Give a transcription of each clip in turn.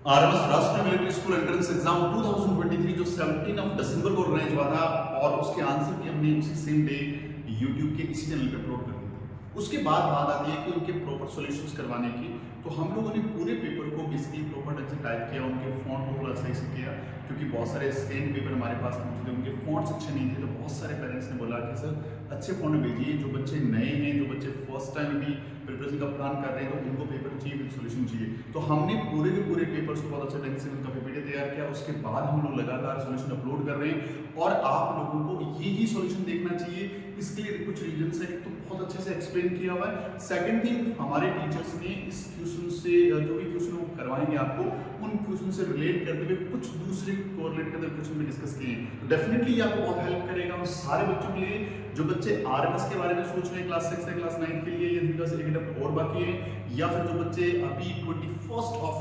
RMS राष्ट्रीय military school entrance exam 2023 जो 17 of December को ऑर्गेनाइज हुआ था और उसके आंसर की हमने उसी सेम डे यूट्यूब के इसी चैनल पे अपलोड कर दी थी। उसके बाद बात आती है कि उनके प्रॉपर सॉल्यूशंस करवाने की। तो हम लोगों ने पूरे पेपर को बेसिकली प्रॉपर ढंग से टाइप किया, उनके फॉन्ट को थोड़ा सही से किया, क्योंकि बहुत सारे स्कैन पेपर हमारे पास पहुंचे थे, उनके फॉन्ट्स अच्छे नहीं थे। तो बहुत सारे पेरेंट्स ने बोला कि सर अच्छे फॉन्ट में भेजिए, जो बच्चे नए हैं, जो बच्चे फर्स्ट टाइम भी प्रिपरेशन का प्लान कर रहे हैं, तो उनको पेपर चाहिए विद सोल्यूशन चाहिए। तो हमने पूरे के पूरे पेपर्स को बहुत अच्छे ढंग से उनका पीपीटी तैयार किया। उसके बाद हम लोग लगातार सोल्यूशन अपलोड कर रहे हैं और आप लोगों को यही सोल्यूशन देखना चाहिए। इसके लिए कुछ रीजन है, तो बहुत अच्छे से एक्सप्लेन किया हुआ है। सेकंड थिंग, हमारे टीचर्स ने इस क्वेश्चन से जो भी क्वेश्चन वो करवाएंगे आपको, उन क्वेश्चन से रिलेट करते हुए कुछ दूसरे कोरिलेट करते हुए क्वेश्चन भी डिस्कस किए हैं। तो डेफिनेटली आपको बहुत हेल्प करेगा उन सारे बच्चों के लिए जो बच्चे आरएमएस के बारे में सोच रहे हैं क्लास 6 या क्लास 9 के लिए, या जिनका एक अटेम्प्ट और बाकी है, या फिर जो बच्चे अभी 28th ऑफ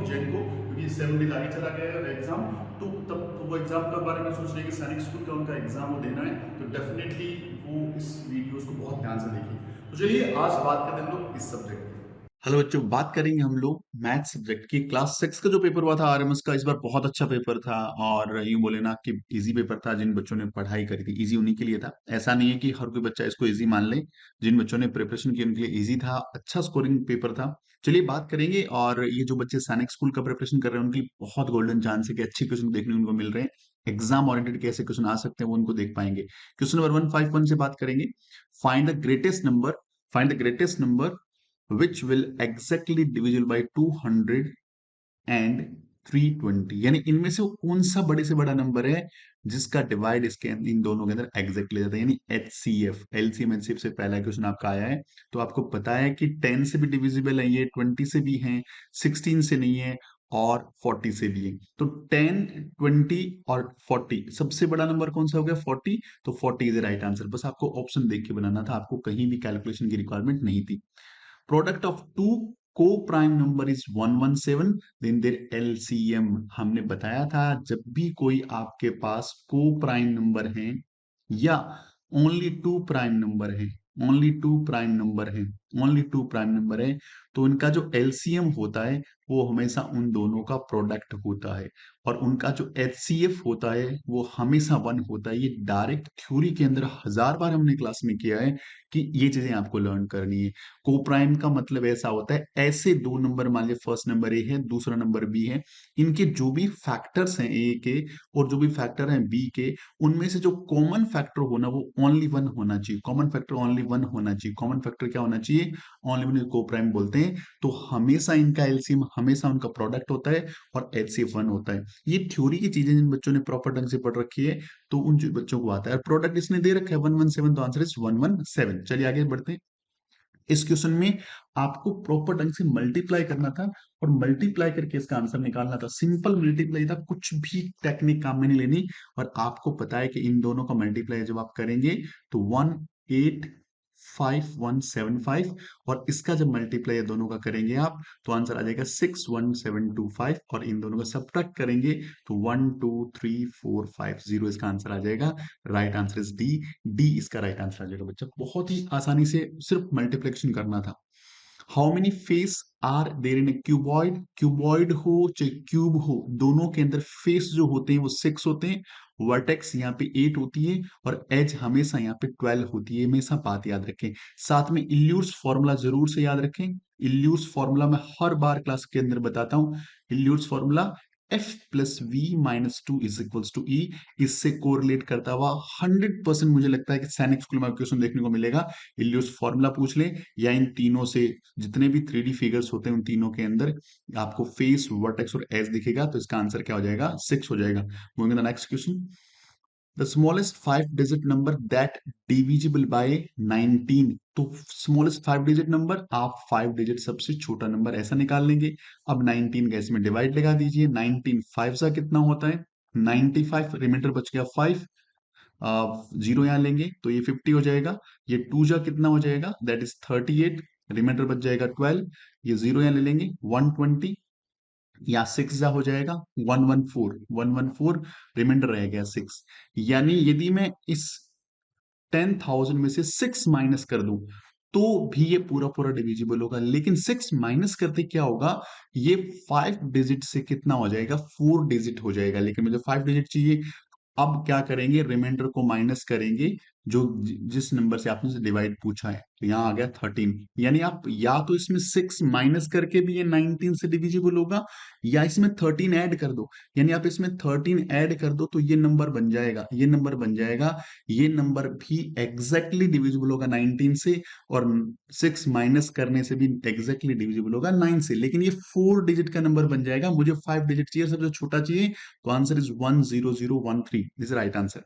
जैन को, क्योंकि 7 डेज आगे चला गया है एग्जाम, तो तब तो वो एग्जाम के बारे में सोच रहे हैं कि सैनिक स्कूल का उनका एग्जाम वो देना है, तो डेफिनेटली वो इस वीडियोस को बहुत ध्यान से देखिए। तो चलिए आज बात करते हैं हम लोग इस सब्जेक्ट की। हेलो बच्चों, बात करेंगे हम लोग मैथ सब्जेक्ट की। क्लास 6 का जो पेपर हुआ था आरएमएस का, इस बार बहुत अच्छा पेपर था और यूं बोले ना कि इजी पेपर था। जिन बच्चों ने पढ़ाई करी थी इजी उन्हीं के लिए था। ऐसा नहीं है कि हर कोई बच्चा इसको इजी मान ले। जिन बच्चों ने प्रिपरेशन की उनके लिए इजी था, अच्छा स्कोरिंग पेपर था। चलिए बात करेंगे। और ये जो बच्चे सैनिक स्कूल का प्रिपरेशन कर रहे हैं उनके लिए बहुत गोल्डन चांस है कि अच्छे क्वेश्चन देखने उनको मिल रहे हैं। एग्जाम ओरिएंटेड कैसे क्वेश्चन आ सकते हैं वो उनको देख पाएंगे। क्वेश्चन नंबर 151 से बात करेंगे। Find the greatest number, find the greatest number which will exactly divisible by 200 and 320। यानी इनमें से वो कौन सा बड़े से बड़ा नंबर है जिसका डिवाइड इसके इन दोनों के अंदर एग्जैक्टली जाता है, यानी एचसीएफ। एलसीएम एचसीएफ से पहला क्वेश्चन आपका आया है। तो आपको पता है कि 10 से भी डिविजिबल है ये, 20 से भी है, 16 से नहीं है और 40 से भी है। तो 10, 20 और 40, सबसे बड़ा नंबर कौन सा हो गया? 40। तो 40 इज द राइट आंसर। बस आपको ऑप्शन देख के बनाना था, आपको कहीं भी कैलकुलेशन की रिक्वायरमेंट नहीं थी। Product of two co-prime number is 117, then there LCM. हमने बताया था जब भी कोई आपके पास को-प्राइम नंबर है या ओनली टू प्राइम नंबर है, ओनली टू प्राइम नंबर है, ओनली टू प्राइम नंबर है, तो इनका जो एलसीएम होता है वो हमेशा उन दोनों का प्रोडक्ट होता है। और उनका जो एचसीएफ होता है वो हमेशा 1 होता है। ये डायरेक्ट थ्योरी के अंदर हजार बार हमने क्लास में किया है कि ये चीजें आपको लर्न करनी है। कोप्राइम का मतलब ऐसा होता है, ऐसे दो नंबर, मान लीजिए फर्स्ट नंबर ए है, दूसरा नंबर बी है, इनके जो भी फैक्टर्स हैं ए के और जो भी फैक्टर हैं बी के, उनमें से जो कॉमन फैक्टर होना वो ओनली 1 होना चाहिए। कॉमन फैक्टर ओनली 1 होना चाहिए। कॉमन फैक्टर क्या होना चाहिए? ओनली 1 कोप्राइम बोलते हैं। तो हमेशा इनका एलसीएम हमेशा उनका प्रोडक्ट होता है और एचसीएफ 1 होता है। ये थ्योरी की चीजें जिन बच्चों ने प्रॉपर ढंग से पढ़ रखी है तो उन बच्चों को आता है। प्रोडक्ट इसने दे रखा है 117, तो आंसर इज 117। चलिए आगे बढ़ते हैं। इस क्वेश्चन में आपको प्रॉपर ढंग से मल्टीप्लाई करना था और मल्टीप्लाई करके इसका आंसर निकालना था। सिंपल मल्टीप्लाई था, कुछ भी टेक्निक काम में नहीं लेनी। और आपको पता है कि इन दोनों का मल्टीप्लाई जब आप करेंगे तो 185,175, और इसका जब मल्टीप्लाई दोनों का करेंगे आप तो आंसर आ जाएगा 61725, और इन दोनों का सब्ट्रैक्ट करेंगे तो 123,450 इसका आंसर आ जाएगा। Right answer is D. D इसका राइट आंसर आ जाएगा बच्चा। बहुत ही आसानी से सिर्फ मल्टीप्लिकेशन करना था। How many face are there in a cuboid? Cuboid हो चाहे क्यूब हो, दोनों के अंदर फेस जो होते हैं वो 6 होते हैं। वर्टेक्स यहाँ पे 8 होती है और एज हमेशा यहाँ पे 12 होती है। हमेशा बात याद रखें। साथ में इल्यूट्स फॉर्मूला जरूर से याद रखें। इल्यूट्स फॉर्मूला मैं हर बार क्लास के अंदर बताता हूँ। Euler's formula F plus V minus two is equals to E. इससे कोरिलेट करता हुआ 100% मुझे लगता है कि सैनिक स्कूल में क्वेश्चन देखने को मिलेगा। इल्यूट्स फॉर्मूला पूछ ले या इन तीनों से जितने भी 3D फिगर्स होते हैं उन तीनों के अंदर आपको फेस, वर्टेक्स और एज दिखेगा, तो इसका आंसर क्या हो जाएगा? 6 हो जाएगा। Moving the next question. The smallest 5 digit number that divisible by 19। तो स्मॉलेस्ट 5 डिजिट नंबर, आप 5 डिजिट सबसे छोटा नंबर ऐसा निकाल लेंगे। अब 19 का इसमें डिवाइड लगा दीजिए। 19 5 सा कितना होता है? 95। रिमाइंडर बच गया 5। जीरो यहाँ लेंगे तो ये 50 हो जाएगा। ये 2 जा कितना हो जाएगा? That is 38। रिमाइंडर बच जाएगा 12। ये जीरो यहाँ ले लेंगे 120। या 6 जा हो जाएगा 114। 114, रिमाइंडर रह गया 6। यानी यदि मैं इस 10,000 में से 6 माइनस कर दूं तो भी ये पूरा पूरा डिविजिबल होगा। लेकिन 6 माइनस करते क्या होगा, ये 5 डिजिट से कितना हो जाएगा, 4 डिजिट हो जाएगा। लेकिन मुझे 5 डिजिट चाहिए। अब क्या करेंगे, रिमाइंडर को माइनस करेंगे जो जिस नंबर से आपने डिवाइड पूछा है। तो यहाँ आ गया 13। यानी आप या तो इसमें 6 माइनस करके भी ये 19 से डिविजिबल होगा, या इसमें 13 ऐड कर दो। यानी आप इसमें 13 ऐड कर दो तो ये नंबर बन जाएगा, ये नंबर बन जाएगा। ये नंबर भी एग्जैक्टली डिविजिबल होगा 19 से, और 6 माइनस करने से भी एग्जैक्टली डिविजिबल होगा 9 से। लेकिन ये 4 डिजिट का नंबर बन जाएगा। मुझे 5 डिजिट चाहिए, सबसे छोटा चाहिए। तो answer is 10013। This is right answer.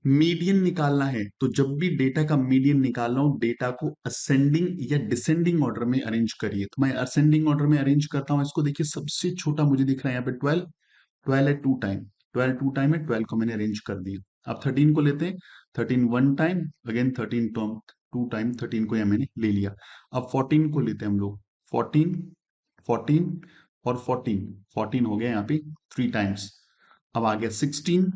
Median निकालना है तो जब भी डेटा का मीडियन निकालना हो, डेटा को असेंडिंग या डिसेंडिंग ऑर्डर में अरेंज करिए। तो मैं असेंडिंग ऑर्डर में अरेंज करता हूं इसको। देखिए सबसे छोटा मुझे दिख रहा है यहाँ पे 12। 12 है 2 टाइम, 12 2 टाइम है, 12 को मैंने अरेंज कर दिया। अब 13 को लेते हैं। 13 1 टाइम, अगेन 13 टर्म 2 टाइम, 13 को यहाँ मैंने ले लिया। अब 14 को लेते हैं हम लोग। 14 14 और 14, 14 हो गया यहाँ पे 3 टाइम्स। अब आ गया 16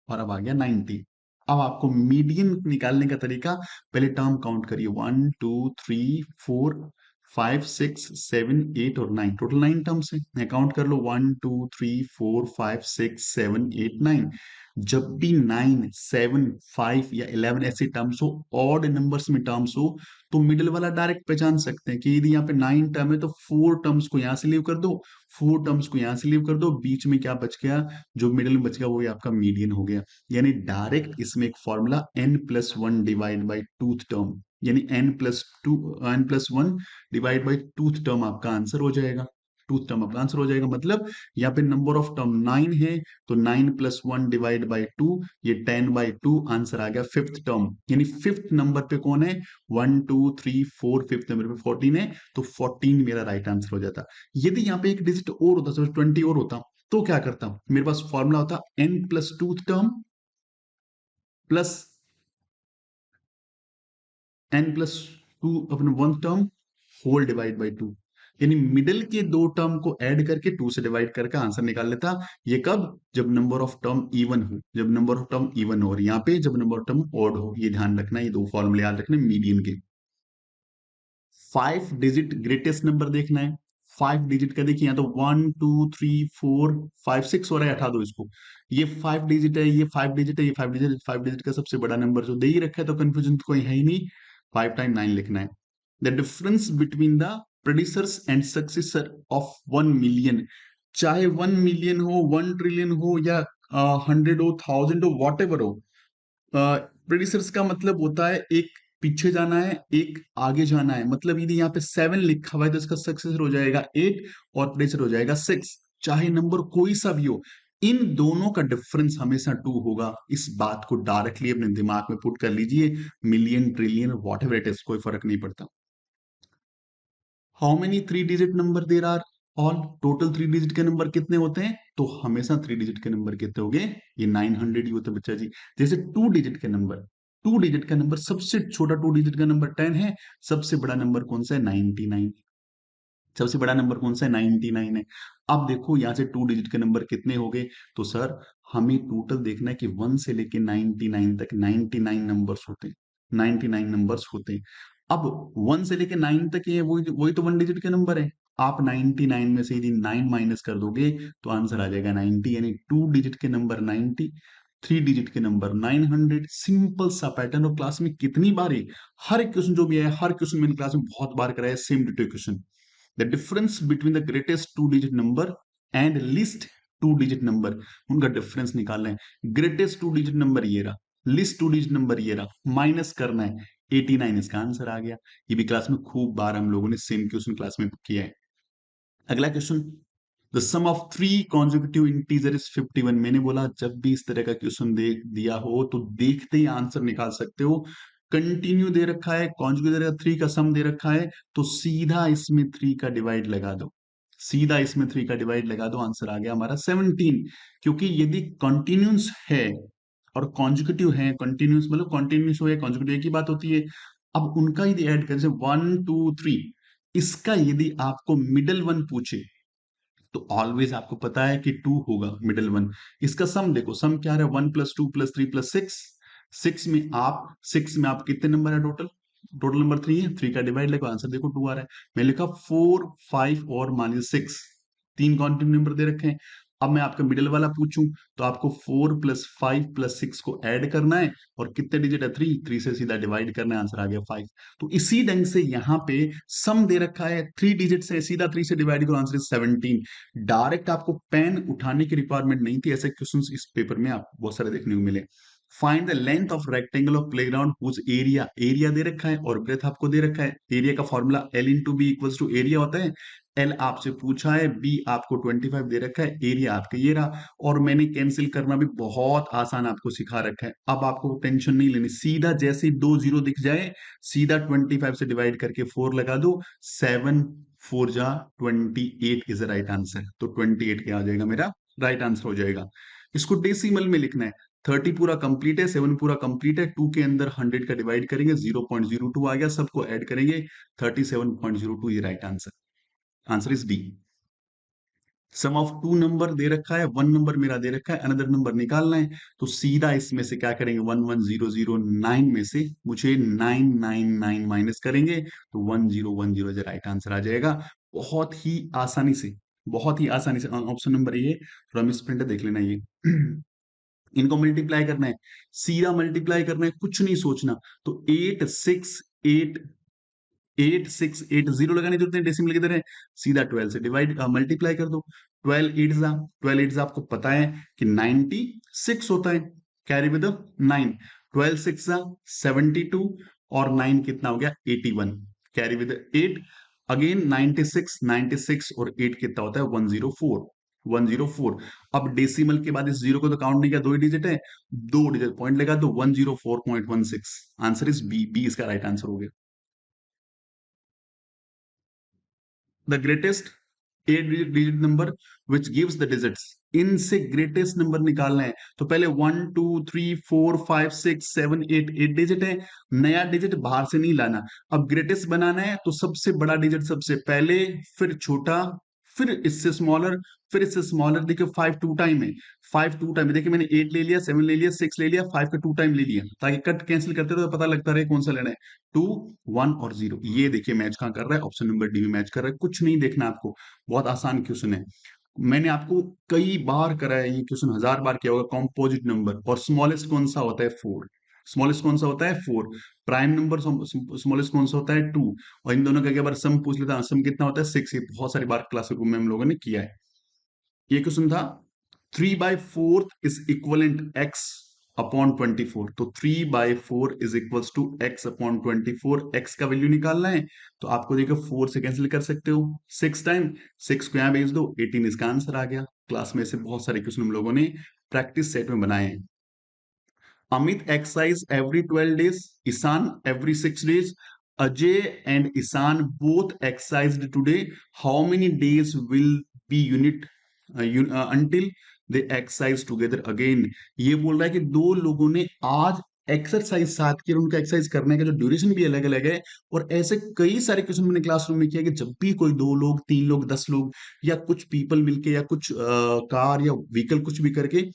और अब आ गया 90। अब आपको मीडियन निकालने का तरीका, पहले टर्म काउंट करिए। 1 2 3 4 5 6 7 8 और 9, टोटल 9 टर्म्स है। काउंट कर लो, 1 2 3 4 5 6 7 8 9। जब भी 9 7 5 या 11 ऐसे टर्म्स हो, ऑड नंबर्स में टर्म्स हो, तो मिडिल वाला डायरेक्ट पहचान सकते हैं कि यदि यहाँ पे 9 टर्म है तो 4 टर्म्स को यहाँ से लीव कर दो, 4 टर्म्स को यहाँ से लीव कर दो, बीच में क्या बच गया, जो मिडिल में बच गया वो आपका मीडियन हो गया। यानी डायरेक्ट इसमें एक formula n+1 divide by tooth term, यानी n+1 divide by tooth term आपका आंसर हो जाएगा। टूथ टर्म आपका आंसर हो जाएगा। मतलब यहाँ पे नंबर ऑफ टर्म 9 है, तो 9+1 डिवाइड बाई 2, ये 10/2 आंसर आ गया फिफ्थ टर्म। यानी फिफ्थ नंबर पे कौन है, 1 2 3 4, फिफ्थ नंबर पे 14 है, तो 14 मेरा राइट आंसर हो जाता। यदि यहाँ पे एक डिजिट और होता, सपोज 20 और होता, तो क्या करता हूं, मेरे पास फॉर्मूला होता n+2 टर्म प्लस n+2 अपने one term whole divide by 2। यानी मिडिल के दो टर्म को ऐड करके 2 से डिवाइड करके आंसर निकाल लेता। ये कब, जब नंबर ऑफ टर्म इवन हो, जब नंबर ऑफ टर्म इवन हो, और यहाँ पे जब नंबर ऑफ टर्म ऑड हो। ये ध्यान रखना, ये दो फॉर्मूले याद रखने मीडियन के। 5 डिजिट ग्रेटेस्ट नंबर देखना है। 5 डिजिट का देखिए, यहाँ तो 1 2 3 4 5 6 हो रहा है, हटा दो इसको। ये 5 डिजिट है, ये 5 डिजिट है, ये 5 डिजिट। 5 डिजिट का सबसे बड़ा नंबर जो दे ही रखा है, तो कंफ्यूजन तो कोई है ही नहीं। 5 टाइम 9 लिखना है। The difference between the predecessors and successor of 1 million, चाहे 1 मिलियन हो, 1 ट्रिलियन हो, या 100 हो, 1000 हो, वॉट एवर हो, प्रेडिसर्स का मतलब होता है एक पीछे जाना है, एक आगे जाना है। मतलब यदि यहाँ पे 7 लिखा हुआ है तो इसका सक्सेसर हो जाएगा 8 और प्रेडिसर हो जाएगा 6। चाहे नंबर कोई सा भी हो, इन दोनों का डिफरेंस हमेशा 2 होगा। इस बात को डायरेक्टली अपने दिमाग में पुट कर लीजिए। Million, trillion, whatever it is, कोई फर्क नहीं पड़ता। How many 3 digit number there are all, total 3 digit के नंबर कितने होते हैं, तो हमेशा 3 डिजिट के नंबर कितने होंगे, ये 900 ही होते हैं बच्चा जी। जैसे 2 डिजिट के नंबर, 2 डिजिट का नंबर सबसे छोटा 2 डिजिट का नंबर 10 है, सबसे बड़ा नंबर कौन सा है, 99। सबसे बड़ा नंबर कौन सा है, 99 है। अब देखो यहाँ से 2 डिजिट के नंबर कितने हो गए, तो सर हमें टोटल देखना है कि 1 से लेके 99 तक 99 नंबर्स होते हैं, 99 नंबर्स होते हैं। अब 1 से लेके 9 तक ये वही वही तो 1 डिजिट के नंबर है। आप 99 में से यदि 9 माइनस कर दोगे तो आंसर आ जाएगा 90। यानी 2 डिजिट के नंबर 90, 3 डिजिट के नंबर 900। सिंपल सा पैटर्न, और क्लास में कितनी बार है, हर एक क्वेश्चन जो भी है, हर क्वेश्चन मैंने क्लास में बहुत बार कराया, same ditto question. The difference between the greatest 2 digit number and list 2 digit number, उनका डिफरेंस निकालना है। ग्रेटेस्ट 2 डिजिट नंबर ये रहा, लिस्ट 2 डिजिट नंबर ये रहा, माइनस करना है 89, इसका आंसर आ गया। ये भी क्लास में खूब बार हम लोगों ने सेम क्वेश्चन क्लास में किया है। अगला question, the sum of 3 consecutive integer is 51। मैंने बोला जब भी इस तरह का क्वेश्चन दे दिया हो तो देखते ही आंसर निकाल सकते हो। कंटिन्यू दे रखा है, कॉन्जुगेट दे रखा है, 3 का सम दे रखा है, तो सीधा इसमें 3 का डिवाइड लगा दो, सीधा इसमें 3 का डिवाइड लगा दो, आंसर आ गया हमारा 17। क्योंकि यदि कंटिन्यूस है और कॉन्जुगेटिव है, कंटिन्यूस मतलब कंटिन्यूस हो या कॉन्जुगेटिव एक ही बात होती है। अब उनका यदि ऐड कर, जैसे 1 2 3, इसका यदि आपको मिडल वन पूछे तो ऑलवेज आपको पता है कि 2 होगा मिडिल वन। इसका सम देखो, सम क्या है, 1 + 2 + 3 + 6। 6 में आप कितने नंबर है टोटल, टोटल नंबर 3 है, 3 का डिवाइड लिखो, आंसर देखो 2 आ रहा है। मैं लिखा 4 5 और -6, 3 कॉन्टिन्यू नंबर दे रखे हैं। अब मैं आपका मिडिल वाला पूछूं तो आपको 4 + 5 + 6 को ऐड करना है, और कितने डिजिट है, 3, 3 से सीधा डिवाइड करना है, आंसर आ गया 5। तो इसी ढंग से यहाँ पे सम दे रखा है 3 डिजिट से, सीधा 3 से डिवाइड करो, आंसर इज 17। डायरेक्ट आपको पेन उठाने की रिक्वायरमेंट नहीं थी, ऐसे क्वेश्चंस इस पेपर में आप बहुत सारे देखने को मिले। Find the length of rectangle of playground whose area, area दे रखा है और ब्रेथ आपको दे रखा है। एरिया का formula L into B equals to area होता है। L आपसे पूछा है, B आपको 25 दे रखा है, एरिया आपका ये रहा, और मैंने कैंसिल करना भी बहुत आसान आपको सिखा रखा है। अब आपको टेंशन नहीं लेनी, सीधा जैसे ही 2 जीरो दिख जाए सीधा 25 से डिवाइड करके 4 लगा दो, 7 4 जा 28 इज राइट आंसर। तो 28 क्या आ जाएगा, मेरा राइट आंसर हो जाएगा। इसको डेसिमल में लिखना है। 30 पूरा कंप्लीट है, 7 पूरा कंप्लीट है, 2 के अंदर 100 का डिवाइड करेंगे, 0.02 आ गया, सबको ऐड करेंगे, 37.02 ये right answer. Answer is D. Sum of two number दे रखा है, वन नंबर मेरा दे रखा है, अनदर नंबर निकालना है, तो सीधा इसमें से क्या करेंगे, 11009 में से मुझे 999 माइनस करेंगे, तो 1010 राइट आंसर आ जाएगा। बहुत ही आसानी से, बहुत ही आसानी से। ऑप्शन नंबर ये, थोड़ा मिस प्रिंट देख लेना ये। इनको मल्टीप्लाई करना है, सीधा मल्टीप्लाई करना है, कुछ नहीं सोचना। तो 8 6 8 जीरो लगाने की जरूरत नहीं, डेसिमल किधर है, सीधा 12 से डिवाइड मल्टीप्लाई कर दो। 12 8 आपको पता है कि 96 होता है, कैरी विद 9, 12 6 72, और 9 कितना हो गया 81, कैरी विद 8, अगेन 96 और 8 कितना होता है 104, 104। अब डेसिमल के बाद इस जीरो को तो काउंट नहीं किया, दो ही डिजिट है, दो डिजिट पॉइंट लगा दो, 104.16, आंसर इज बी, बी इसका राइट आंसर हो गया। The greatest 8 digit number which gives the digits, इनसे ग्रेटेस्ट नंबर निकालना है। तो पहले 1 2 3 4 5 6 7 8, 8 डिजिट है, नया डिजिट बाहर से नहीं लाना। अब ग्रेटेस्ट बनाना है तो सबसे बड़ा डिजिट सबसे पहले, फिर छोटा, फिर इससे स्मॉलर, फिर इससे स्मॉलर। देखिए 5 टू टाइम है, 5 टू टाइम है, देखिए मैंने 8 ले लिया, 7 ले लिया, 6 ले लिया, 5 का 2 टाइम ले लिया, ताकि कट कैंसिल करते रहो तो पता लगता रहे कौन सा लेना है। 2 1 और 0, ये देखिए मैच कहां कर रहा है, ऑप्शन नंबर डी में मैच कर रहा है, कुछ नहीं देखना आपको, बहुत आसान क्वेश्चन है। मैंने आपको कई बार कराया ये क्वेश्चन, 1000 बार किया होगा। कॉम्पोजिट नंबर और स्मॉलेस्ट कौन सा होता है 4, स्मॉलेस्ट कौन सा होता है 4, प्राइम नंबर स्मॉलेस्ट कौन सा होता है 2, और इन दोनों का एक बार सम पूछ लेता हूं, सम कितना होता है 6, ये बहुत सारी बार क्लासरूम में हम लोगों ने किया है। ये क्वेश्चन था 3/4 इज इक्वलेंट x अपॉन 24, तो 3/4 is equals to x upon 24, x का वैल्यू निकालना है, तो आपको देखो 4 से कैंसिल कर सकते हो, 6 टाइम 6 को यहां भेज दो, 18 इसका आंसर आ गया। क्लास में से बहुत सारे क्वेश्चन हम लोगों ने प्रैक्टिस सेट में बनाए हैं। Amit exercise every 12 days, Ishan every 6 days, Ajay and Ishan both exercised today, how many days will be unit until they exercise together again। ये बोल रहा है कि दो लोगों ने आज एक्सरसाइज साथ की और उनका एक्सरसाइज करने का जो ड्यूरेशन भी अलग अलग है। और ऐसे कई सारे क्वेश्चन मैंने क्लासरूम में किया कि जब भी कोई 2 लोग 3 लोग 10 लोग या कुछ पीपल मिलके या कुछ कार या व्हीकल कुछ भी करके,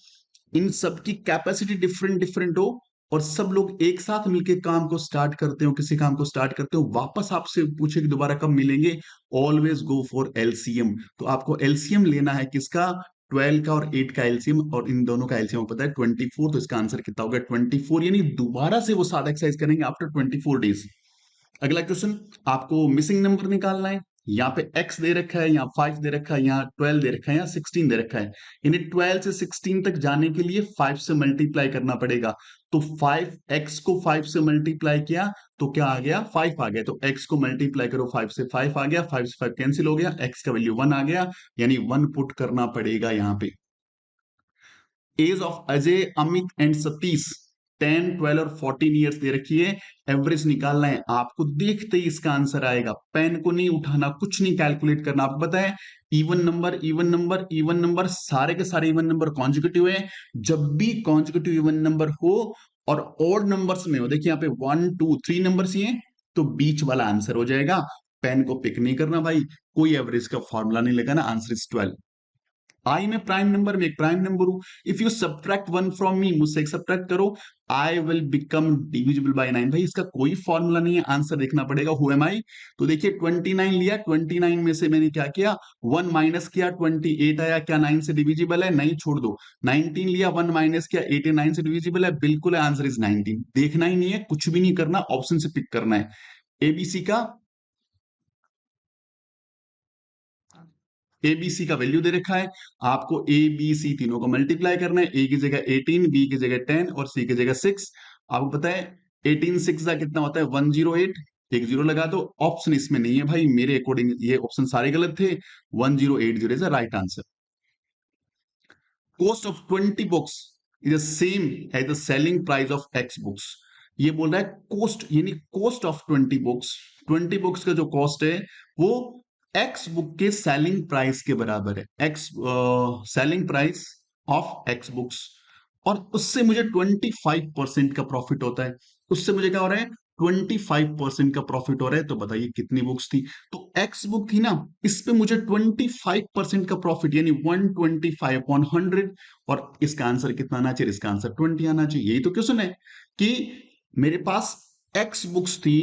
इन सब की कैपेसिटी डिफरेंट डिफरेंट हो, और सब लोग एक साथ मिलकर काम को स्टार्ट करते हो, किसी काम को स्टार्ट करते हो, वापस आपसे पूछे कि दोबारा कब मिलेंगे, ऑलवेज गो फॉर एलसीएम। तो आपको एलसीएम लेना है किसका, 12 का और 8 का एलसीएम, और इन दोनों का एलसीएम पता है 24, तो इसका आंसर कितना होगा 24, यानी दोबारा से वो साथ एक्सरसाइज करेंगे आफ्टर 24 डेज। अगला क्वेश्चन, आपको मिसिंग नंबर निकालना है। यहाँ पे x दे रखा है, यहाँ 5 दे रखा है, यहाँ 12 दे रखा है, यहाँ 16 दे रखा है, यानी 12 से 16 तक जाने के लिए 5 से मल्टीप्लाई करना पड़ेगा। तो 5x को 5 से मल्टीप्लाई किया तो क्या आ गया 5 आ गया, तो x को मल्टीप्लाई करो 5 से, 5 आ गया, 5 से 5 कैंसिल हो गया, x का वैल्यू 1 आ गया, यानी 1 पुट करना पड़ेगा यहाँ पे। Age of Ajay Amit and Satish 10 12 और 14 ईयर्स दे रखी है, एवरेज निकालना है आपको, देखते ही इसका आंसर आएगा, पेन को नहीं उठाना, कुछ नहीं कैलकुलेट करना। आपको पता है even number even number even number, सारे के सारे इवन नंबर कॉन्जिक्यूटिव है। जब भी कॉन्जिक्यूटिव इवन नंबर हो और ऑड नंबर्स में हो, देखिए यहाँ पे 1 2 3 नंबर्स ही है, तो बीच वाला आंसर हो जाएगा। पेन को पिक नहीं करना भाई, कोई एवरेज का फॉर्मूला नहीं लगाना, आंसर इज 12। आई में प्राइम नंबर में एक प्राइम नंबर हूं। If you subtract one from me, मुझसे एक सब्ट्रैक्ट करो, I will become divisible by 9। भाई इसका कोई फॉर्मूला नहीं है, आंसर देखना पड़ेगा हु एम आई। तो देखिए 29 लिया, 29 में से मैंने क्या किया, 1 माइनस किया, 28 आया, क्या 9 से डिविजिबल है, नहीं छोड़ दो। 19 लिया, 1 माइनस किया, 89 से डिविजिबल है, बिल्कुल आंसर इज 19। देखना ही नहीं है, कुछ भी नहीं करना, ऑप्शन से पिक करना है। एबीसी का एबीसी का वैल्यू दे रखा है, आपको ए बी सी तीनों को मल्टीप्लाई करना है। ए की जगह 18, बी की जगह 10 और सी की जगह 6। आपको पता है 18 6 का कितना होता है, 108। एक जीरो लगा दो। ऑप्शन इसमें नहीं है भाई, मेरे अकॉर्डिंग ये ऑप्शन सारे गलत थे। 1080 is the right answer. Cost of 20 books is same as the selling price of X books. ये बोल रहा है कॉस्ट, यानी कॉस्ट ऑफ 20 बुक्स, 20 बुक्स का जो कॉस्ट है वो एक्स बुक के सेलिंग प्राइस के बराबर है। X selling price of X books, और उससे मुझे 25% का प्रॉफिट होता है। उससे मुझे क्या हो रहा है, 25% का प्रॉफिट हो रहा है। तो बताइए कितनी बुक्स थी, तो एक्स बुक थी ना, इस पे मुझे 25% का प्रॉफिट, यानी 125 अपॉन 100। और इसका आंसर कितना आना चाहिए, इसका आंसर 20 आना चाहिए। यही तो क्वेश्चन है कि मेरे पास एक्स बुक्स थी,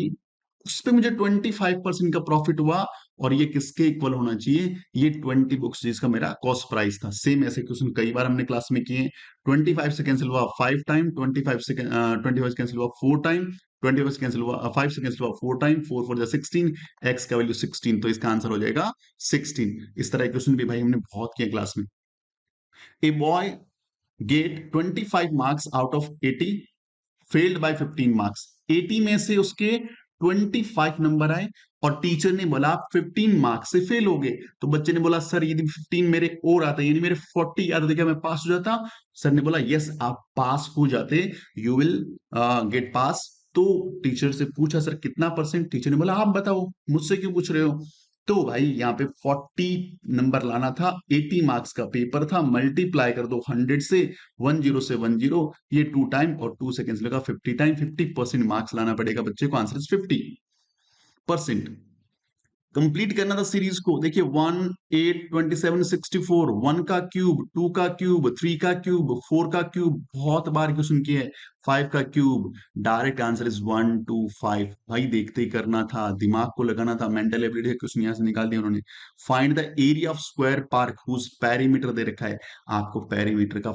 उस पे मुझे 25% का प्रॉफिट हुआ, और ये किसके इक्वल होना चाहिए, ये 20 बुक्स जिसका मेरा कॉस्ट प्राइस था। सेम ऐसे क्वेश्चन कई बार हमने क्लास में किए। 25 से कैंसिल हुआ 5 टाइम, 25 से 25 से कैंसिल हुआ 4 टाइम, 25 से कैंसिल हुआ 5 से कैंसिल हुआ 4 टाइम, 4 4 16, एक्स का वैल्यू 16, तो इसका आंसर हो जाएगा 16। इस तरह के क्वेश्चन भी भाई हमने बहुत किए क्लास में। A boy get 25 marks out of 80, failed by 15 marks. 80 में से उसके 25 नंबर आए, और टीचर ने बोला आप 15 मार्क्स से फेल हो गए। तो बच्चे ने बोला सर यदि 15 मेरे और आते, यानी मेरे 40 आते तो क्या मैं पास हो जाता। सर ने बोला यस आप पास हो जाते, यू विल गेट पास। तो टीचर से पूछा सर कितना परसेंट, टीचर ने बोला आप बताओ, मुझसे क्यों पूछ रहे हो। तो भाई यहाँ पे 40 नंबर लाना था, 80 मार्क्स का पेपर था, मल्टीप्लाई कर दो 100 से, 10 से 10, ये 2 टाइम और 2 सेकेंड्स लगा 50 टाइम, 50% मार्क्स लाना पड़ेगा बच्चे को, आंसर इज 50%। कंप्लीट करना था सीरीज को। देखिए 1 8 27 64, 1 का क्यूब, 2 का क्यूब, 3 का क्यूब, 4 का क्यूब, बहुत बार क्वेश्चन किए हैं। 5 का क्यूब, डायरेक्ट आंसर इज 1 2 5। भाई देखते ही करना था, दिमाग को लगाना था, मेंटल एबिलिटी क्वेश्चन यहां से निकाल दिया उन्होंने। Find the area of square park whose perimeter दे रखा है। आपको पेरीमीटर का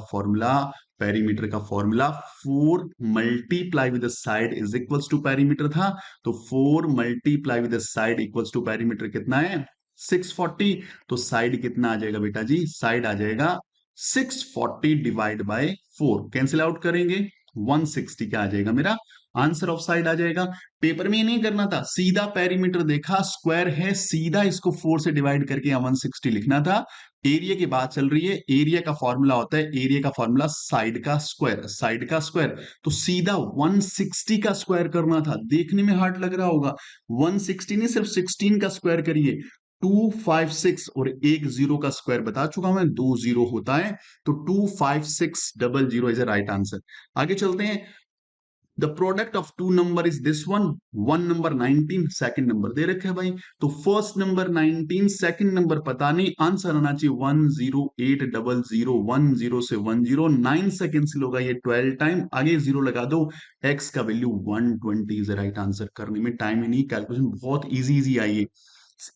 formula 4 multiply with the side is equals to perimeter था। तो 4 multiply with side equals to perimeter कितना है, 640। तो साइड कितना आ जाएगा बेटा जी, साइड आ जाएगा 640 डिवाइड बाय 4, कैंसिल आउट करेंगे 160 क्या आ जाएगा मेरा आंसर ऑफ साइड आ जाएगा। पेपर में ये नहीं करना था, सीधा पेरीमीटर देखा स्क्वायर है, सीधा इसको 4 से डिवाइड करके 160 लिखना था। एरिया की बात चल रही है, एरिया का फॉर्मूला होता है, एरिया का फॉर्मूला साइड का स्क्वायर, साइड का स्क्वायर। तो सीधा 160 का स्क्वायर करना था, देखने में हार्ड लग रहा होगा, 160 नहीं सिर्फ 16 का स्क्वायर करिए। 256 और एक जीरो का स्क्वायर बता चुका मैं, 2 जीरो होता है। तो 25600 इज राइट आंसर। आगे चलते हैं। The product of two number is this one, one number 19, second number दे रखे है भाई। तो फर्स्ट नंबर 19, सेकंड नंबर पता नहीं, आंसर आना चाहिए 10800, 10 से 10, 9 सेकंड से होगा ये 12 टाइम, आगे जीरो लगा दो, एक्स का वैल्यू 120 इज राइट आंसर। करने में टाइम ही नहीं, कैलकुलेशन बहुत इजी आई है।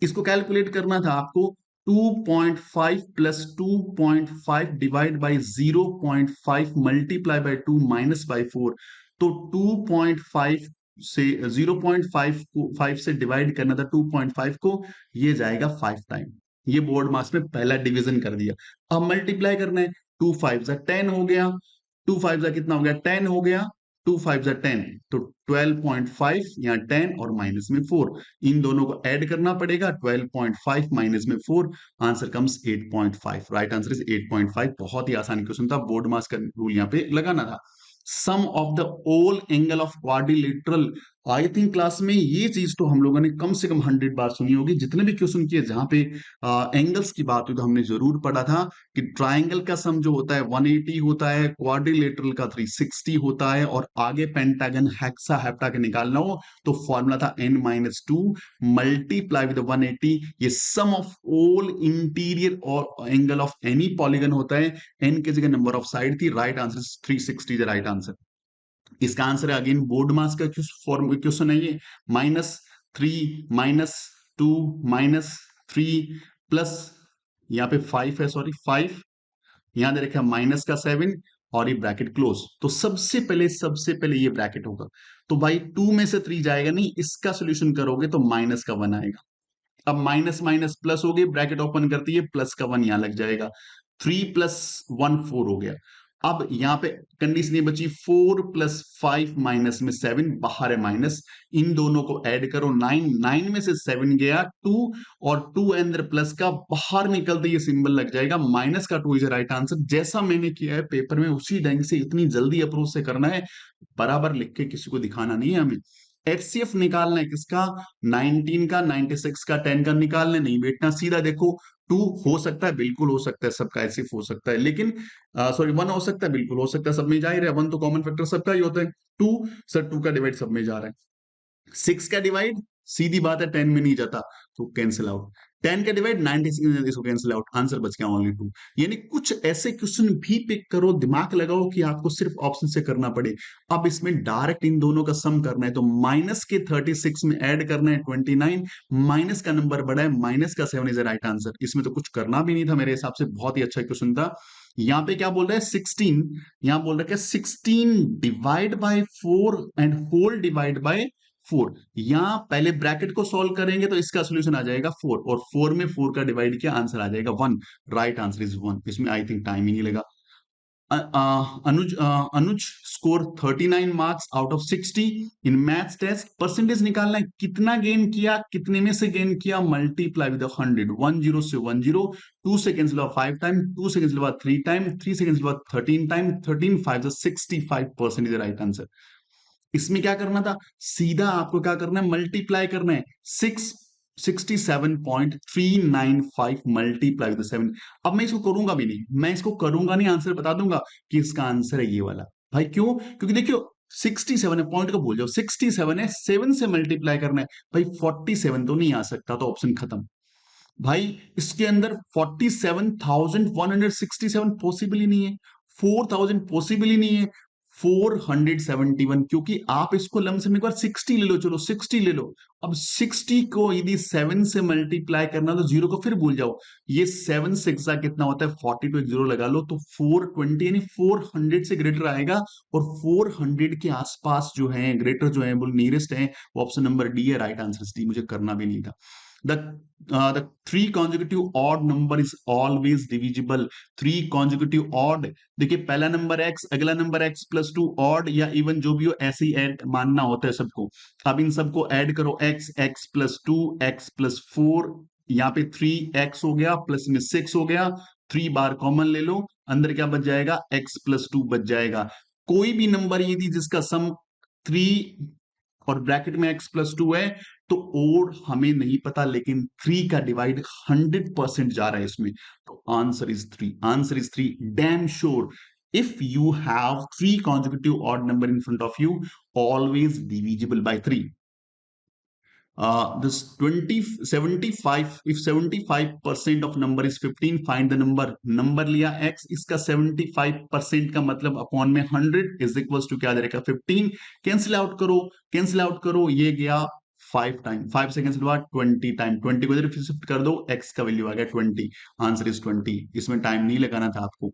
इसको कैलकुलेट करना था आपको, 2.5 plus 2.5 divide by 0.5 multiply by 2 minus by 4। तो 2.5 से 0.5 को 5 से डिवाइड करना था 2.5 को, ये जाएगा 5 टाइम। ये बोर्ड मास में पहला डिवीजन कर दिया। अब मल्टीप्लाई करना है, 2 5 जा 10 हो गया, 2 5 जा कितना हो गया 10 हो गया, 2 5 जा 10, तो 12.5 यहाँ 10 और माइनस में 4, इन दोनों को ऐड करना पड़ेगा, 12.5 माइनस में 4, answer comes 8.5। Right answer is 8.5। बहुत ही आसान क्वेश्चन था, बोर्ड मास का रूल यहाँ पे लगाना था। Sum of the all angle of quadrilateral I think class में ये चीज तो हम लोगों ने कम से कम 100 बार सुनी होगी। जितने भी क्वेश्चन किए जहां पे एंगल्स की बात हुई तो हमने जरूर पढ़ा था कि ट्राइंगल का सम जो होता है 180 होता है, क्वाड्रिलेटरल का 360 होता है, और आगे पेंटागन हेक्सा हेप्टा के निकालना हो तो फॉर्मूला था n-2 मल्टीप्लाई विद 180। ये सम ऑफ ऑल इंटीरियर और एंगल ऑफ एनी पॉलीगन होता है। n की जगह नंबर ऑफ साइड थी, right answer 360 is right answer. इसका आंसर है अगेन बोर्ड मास का क्वेश्चन है ये। -3 -2 -3 प्लस यहाँ पे 5 है, सॉरी 5, यहां दे रखा है माइनस का 7 और ये ब्रैकेट क्लोज। तो सबसे पहले ये ब्रैकेट होगा। तो भाई 2 में से 3 जाएगा नहीं, इसका सोल्यूशन करोगे तो माइनस का 1 आएगा। अब माइनस माइनस प्लस हो गई, ब्रैकेट ओपन करती है, प्लस का 1 यहां लग जाएगा। 3 + 1 4 हो गया। अब यहां पे कंडीशन ये बची 4 + 5 माइनस में 7, बाहर है माइनस, इन दोनों को ऐड करो 9, 9 में से 7 गया 2, और 2 अंदर प्लस का बाहर निकलते ये सिंबल लग जाएगा, माइनस का 2 इज राइट आंसर। जैसा मैंने किया है पेपर में उसी ढंग से इतनी जल्दी अप्रोच से करना है, बराबर लिख के किसी को दिखाना नहीं है हमें। एचसीएफ निकालना है किसका, 19 का, 96 का, 10 का निकालना नहीं बेटा, सीधा देखो 2 हो सकता है, बिल्कुल हो सकता है, सबका एचसीएफ हो सकता है, लेकिन सॉरी 1 हो सकता है, बिल्कुल हो सकता है, सब में जा ही रहा है, 1 तो कॉमन फैक्टर सबका ही होता है। 2 सर 2 का डिवाइड सब में जा रहा है, 6 का डिवाइड सीधी बात है 10 में नहीं जाता, तो कैंसिल आउट। 10 का डिवाइड 96 इसको कैंसिल आउट, आंसर बच गया ओनली 2। यानी कुछ ऐसे क्वेश्चन भी पिक करो, दिमाग लगाओ कि आपको सिर्फ ऑप्शन से करना पड़े। अब इसमें डायरेक्ट इन दोनों का सम करना है, तो माइनस के 36 में ऐड करना है 29, माइनस का नंबर बड़ा है, माइनस का 7 इज राइट आंसर। इसमें तो कुछ करना भी नहीं था मेरे हिसाब से, बहुत ही अच्छा क्वेश्चन था। यहाँ पे क्या बोल रहा है 16, यहाँ बोल रहा है 16 divide by 4 and whole divide by 4। यहां पहले ब्रैकेट को सॉल्व करेंगे तो इसका सोल्यूशन आ जाएगा 4, और 4 में 4 का डिवाइड किया, आंसर आ जाएगा 1। Right answer is 1। इसमें आई थिंक टाइम ही नहीं लगा। Anuj score 39 marks out of 60 in maths test. Percentage निकालना है, कितना गेन किया, कितने में से गेन किया, मल्टीप्लाई विद 100, 10 से 10, 2 से कैंसिल हुआ 5 टाइम, 2 से कैंसिल हुआ 3 टाइम, 3 से कैंसिल हुआ 13 टाइम, 13 5 65% इज राइट आंसर। इसमें क्या करना था, सीधा आपको क्या करना है, मल्टीप्लाई करना है, 67.395 मल्टीप्लाई विद 7। अब मैं इसको करूंगा भी नहीं, मैं इसको करूंगा नहीं, आंसर बता दूंगा कि इसका आंसर है ये वाला। भाई क्यों, क्योंकि देखियो 67 है, पॉइंट को भूल जाओ, 67 है, 7 से मल्टीप्लाई करना है, भाई 47 तो नहीं आ सकता, तो ऑप्शन खत्म। भाई इसके अंदर 47,167 पॉसिबल ही नहीं है, 4,000 पॉसिबल ही नहीं है, 471, क्योंकि आप इसको लमसम एक बार 60 ले लो, चलो 60 ले लो। अब 60 को यदि 7 से मल्टीप्लाई करना तो 0 को फिर भूल जाओ, ये 7 6 कितना होता है 42, एक 0 लगा लो, तो 420 यानी 400 से ग्रेटर आएगा, और 400 के आसपास जो है ग्रेटर जो है वो नियरेस्ट है, वो ऑप्शन नंबर डी है, राइट आंसर डी, मुझे करना भी नहीं था। The three consecutive odd number is always divisible. Three consecutive odd, देखिए पहला नंबर x, अगला नंबर x + 2, ऑड या इवन जो भी हो ऐसे ही ऐड मानना होता है सबको। अब इन सबको ऐड करो, x + 2 x + 4, यहाँ पे 3x हो गया, प्लस में 6 हो गया, 3 बार कॉमन ले लो, अंदर क्या बच जाएगा, x + 2 बच जाएगा। कोई भी नंबर यदि जिसका सम 3 और ब्रैकेट में x + 2 है, तो और हमें नहीं पता, लेकिन 3 का डिवाइड 100% जा रहा है इसमें, तो answer is 3। Answer is 3, damn sure. If you have 3 consecutive odd number in front of you, always divisible by 3. This 75, if 75% of number is 15, find the number. Number लिया x, इसका 75% का मतलब अपॉन में 100 इज इक्वल टू क्या दे रखा 15। Cancel out करो, cancel out करो, ये गया 5 टाइम, 5 से कैंसिल हुआ 20 टाइम, 20 को इधर शिफ्ट कर दो, x का वैल्यू आ गया 20, आंसर इज 20। इसमें टाइम नहीं लगाना था आपको।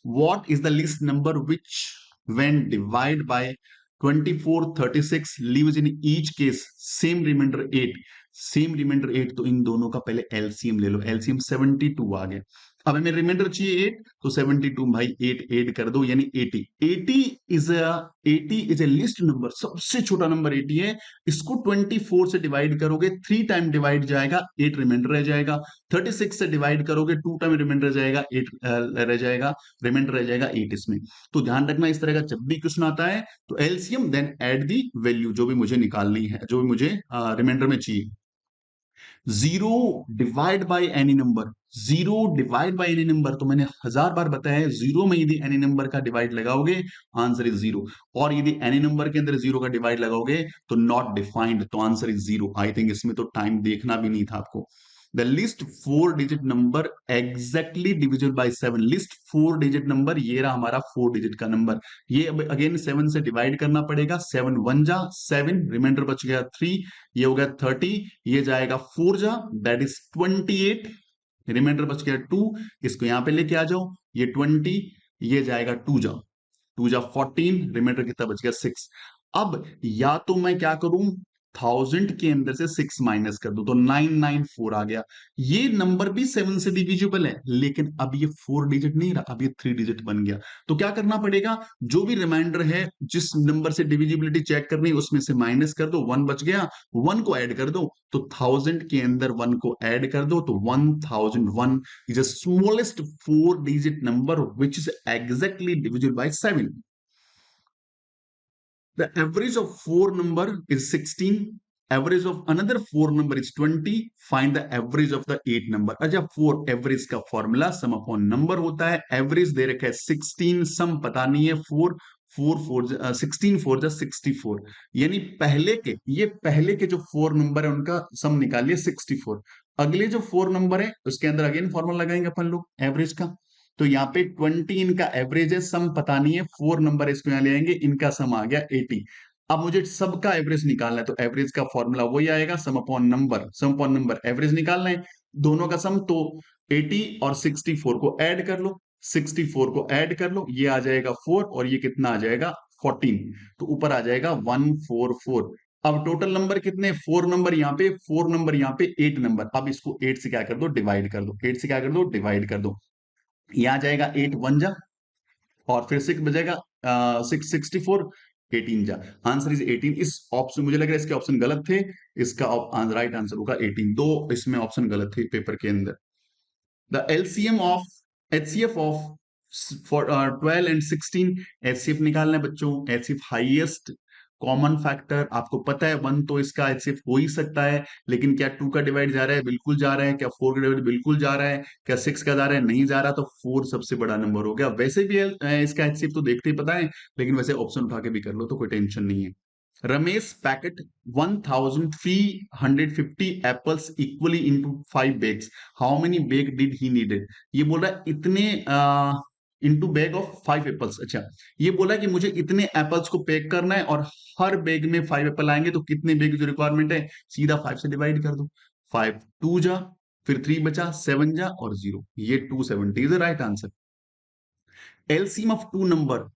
What is the least number which when divided by 24, 36 leaves in each case same remainder 8? Same remainder 8, तो इन दोनों का पहले एलसीएम ले लो, एलसीएम 72 आ गया। अब हमें रिमाइंडर चाहिए 8, तो 72 भाई 8 ऐड कर दो यानी 80। 80 इज ए लिस्ट नंबर, सबसे छोटा नंबर 80 है। इसको 24 से डिवाइड करोगे 3 टाइम डिवाइड जाएगा, 8 रिमाइंडर रह जाएगा। 36 से डिवाइड करोगे 2 टाइम रिमाइंडर जाएगा, 8 रह जाएगा, रिमाइंडर रह जाएगा 8 इसमें। तो ध्यान रखना इस तरह का जब भी क्वेश्चन आता है तो LCM then add the value जो भी मुझे निकालनी है, जो भी मुझे रिमाइंडर में चाहिए। Zero divide by any number, zero divide by any number, तो मैंने 1000 बार बताया है, जीरो में यदि एनी नंबर का डिवाइड लगाओगे आंसर इज जीरो, और यदि एनी नंबर के अंदर जीरो का डिवाइड लगाओगे तो नॉट डिफाइंड, तो answer is zero. I think इसमें तो टाइम देखना भी नहीं था आपको। The list 4 digit number exactly divisible by 7, list 4 digit number, ये रहा हमारा 4 डिजिट का नंबर। ये अब अगेन 7 से डिवाइड करना पड़ेगा, 7 1 जा 7, रिमाइंडर बच गया 3, ये हो गया 30, ये जाएगा 4 जा दैट इज 28, रिमाइंडर बच गया 2, इसको यहां पे लेके आ जाओ, ये 20, ये जाएगा 2 जा 14, रिमाइंडर कितना बच गया 6। अब या तो मैं क्या करूं, 1000 के अंदर से 6 माइनस कर दूं तो 994 आ गया। ये नंबर भी 7 से डिविजिबल है, लेकिन अब ये 4 डिजिट नहीं रहा, अब ये 3 डिजिट बन गया। तो क्या करना पड़ेगा, जो भी रिमाइंडर है जिस नंबर से डिविजिबिलिटी चेक करनी है उसमें से माइनस कर दो, 1 बच गया, 1 को ऐड कर दो, तो 1000 के अंदर 1 को ऐड कर दो तो 1001 is the smallest 4 digit number which is exactly divisible by 7। The average of 4 number is 16. Average of another 4 number is 20. Find the average of the 8 number. अच्छा 4 average का फॉर्मूला सम अपॉन नंबर होता है। Average दे रखा है 16, सम पता नहीं है 4, 16 4 जा 64, यानी पहले के जो 4 नंबर है उनका सम निकालिए 64। अगले जो 4 नंबर है उसके अंदर अगेन फॉर्मूला लगाएंगे अपन लोग एवरेज का। तो यहाँ पे 20 इनका एवरेज है, सम पता नहीं है, 4 नंबर इसको यहाँ ले आएंगे, इनका सम आ गया 80। अब मुझे सबका एवरेज निकालना है, तो एवरेज का फॉर्मूला वही आएगा, सम अपॉन नंबर, सम अपॉन नंबर, एवरेज निकालना है दोनों का सम, तो 80 और 64 को ऐड कर लो, 64 को ऐड कर लो, ये आ जाएगा 4 और ये कितना आ जाएगा 14, तो ऊपर आ जाएगा 144। अब टोटल नंबर कितने, 4 नंबर यहाँ पे, 4 नंबर यहाँ पे, 8 नंबर। अब इसको 8 से क्या कर दो, डिवाइड कर दो, 8 से क्या कर दो, डिवाइड कर दो, यहां जाएगा 8 1 जा, और फिर 6 बजेगा 664, 18 जा, आंसर इज 18। इस ऑप्शन, मुझे लग रहा है इसके ऑप्शन गलत थे, इसका राइट आंसर होगा 18, दो इसमें ऑप्शन गलत थे पेपर के अंदर। The LCM of HCF of for 12 and 16, HCF निकालना है बच्चों, एचसीएफ हाईएस्ट कॉमन फैक्टर, आपको पता है 1 तो इसका एचसीएफ हो ही सकता है, लेकिन क्या 2 का डिवाइड जा रहा है, बिल्कुल जा रहा है, क्या 4 का डिवाइड बिल्कुल जा रहा है, क्या 6 का जा रहा है, नहीं जा रहा, तो 4 सबसे बड़ा नंबर हो गया। वैसे भी इसका एचसीएफ तो देखते ही पता है, लेकिन वैसे ऑप्शन उठा के भी कर लो तो कोई टेंशन नहीं है। Ramesh packet 1350 apples equally into 5 bags, how many bag did he needed, ये बोल रहा है इतने इनटू बैग ऑफ 5 एप्पल्स। अच्छा, ये बोला कि मुझे इतने एप्पल्स को पैक करना है और हर बैग में 5 एप्पल आएंगे, तो कितने बैग जो रिक्वायरमेंट है, सीधा 5 से डिवाइड कर दो, 5 2 जा, फिर 3 बचा, 7 जा और 0, ये 270 is the right answer. LCM of two number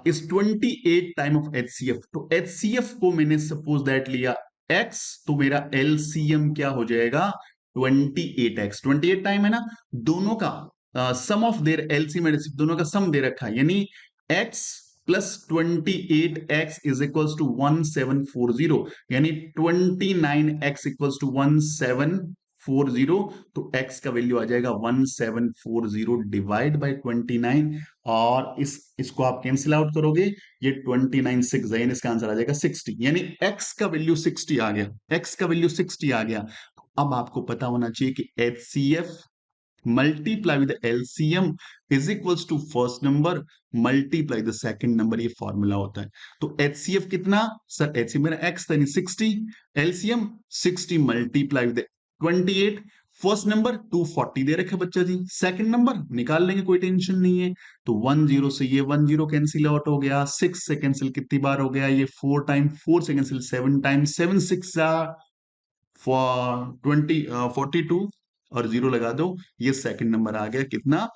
is 28 time of HCF, तो एचसीएफ को मैंने सपोज दैट लिया x, तो मेरा एलसीएम क्या हो जाएगा 28x, 28 टाइम है ना, दोनों का sum of their LCM and HCF दोनों का सम दे रखा है, यानी x plus 28x is equals to 1740, यानी 29x इक्वल्स टू 1740, तो x का वैल्यू आ जाएगा 1740 डिवाइड बाय 29, और इसको आप कैंसिल आउट करोगे, ये 29 6 यानी इसका आंसर आ जाएगा 60, यानी x का वैल्यू 60 आ गया, x का वैल्यू 60 आ गया। अब आपको पता होना चाहिए कि HCF multiply with LCM is equals to first number multiply the second number, ये फॉर्मूला होता है। तो एचसीएफ कितना, सर एचसीएफ मेरा x था 60, LCM 60 multiply with 28, first number 240 दे रखे बच्चा जी, सेकंड नंबर निकाल लेंगे कोई टेंशन नहीं है, तो 10 से ये 10 कैंसिल आउट हो गया, 6 से कैंसिल कितनी बार हो गया, ये 4 टाइम, 4 से कैंसिल 7 टाइम, 7 6 42 और 0 लगा दो, ये सेकंड नंबर आ गया कितना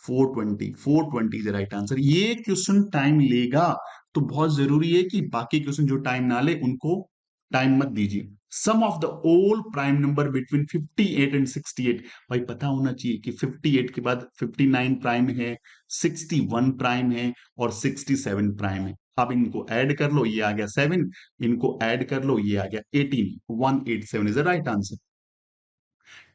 420, 420 इज राइट आंसर। ये क्वेश्चन टाइम लेगा, तो बहुत जरूरी है कि बाकी क्वेश्चन जो टाइम ना ले उनको टाइम मत दीजिए। Sum of the all prime number between 58 and 68। भाई पता होना चाहिए कि 58 के बाद 59 प्राइम है, 61 प्राइम है और 67 प्राइम है। अब इनको ऐड कर लो, ये आ गया 7, इनको ऐड कर लो, ये आ गया 18। 187 is the right answer.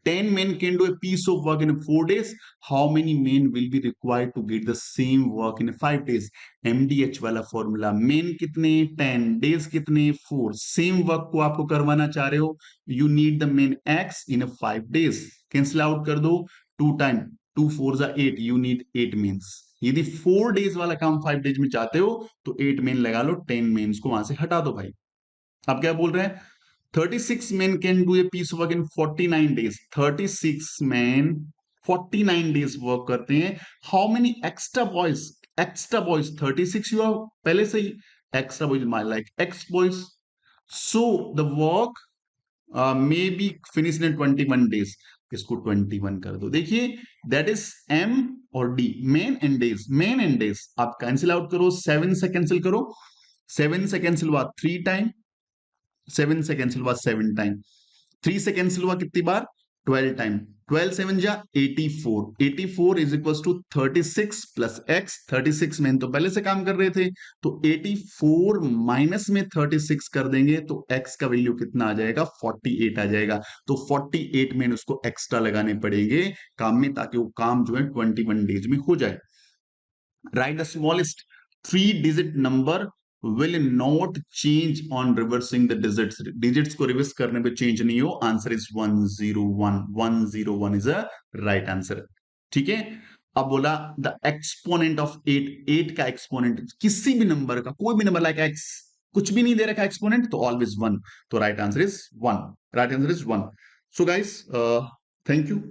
10 men can do a piece of work in 4 days. How many men will be required to get the same work in 5 days? MDH वाला फॉर्मूला, men कितने 10, days कितने 4, same work को आपको करवाना चाह रहे हो, you need the men x in a 5 days. Cancel out कर दो, 2 टाइम 2 4 8, you need 8 means. यदि 4 डेज वाला काम 5 डेज में चाहते हो तो 8 मेन लगा लो, 10 मेन्स को वहां से हटा दो भाई। अब क्या बोल रहे हैं, 36 men can do a piece of work in 49 days. 36 men 49 days work करते हैं। How many extra boys, extra boys 36 you पहले से ही, extra boys my like X boys, so the work may be finish in 21 days। इसको 21 कर दो। देखिए that is M और D, men and days, men and days. आप cancel out करो, 7 से कैंसिल करो, 7 से कैंसिल हुआ 3 टाइम, 7 से कैंसिल हुआ 7 टाइम, 3 से कैंसिल हुआ कितनी बार 12 टाइम, 12 7 जा 84, 84 is equal to 36 plus x. 36 में तो पहले से काम कर रहे थे, तो 84 माइनस में 36 कर देंगे तो एक्स का वैल्यू कितना आ जाएगा 48 आ जाएगा। तो 48 में उसको एक्स्ट्रा लगाने पड़ेंगे काम में, ताकि वो काम जो है 21 डेज में हो जाए। Write the smallest 3-digit number will not change on reversing the digits. Digits को रिवर्स करने पे चेंज नहीं हो। Answer is 101। 101 is a right answer. ठीक है। अब बोला द एक्सपोनेंट ऑफ 8, 8 का एक्सपोनेंट किसी भी नंबर का, कोई भी नंबर लाइक एक्स, कुछ भी नहीं दे रखा एक्सपोनेंट तो ऑलवेज 1। तो right answer is 1। Right answer is 1। So guys, thank you.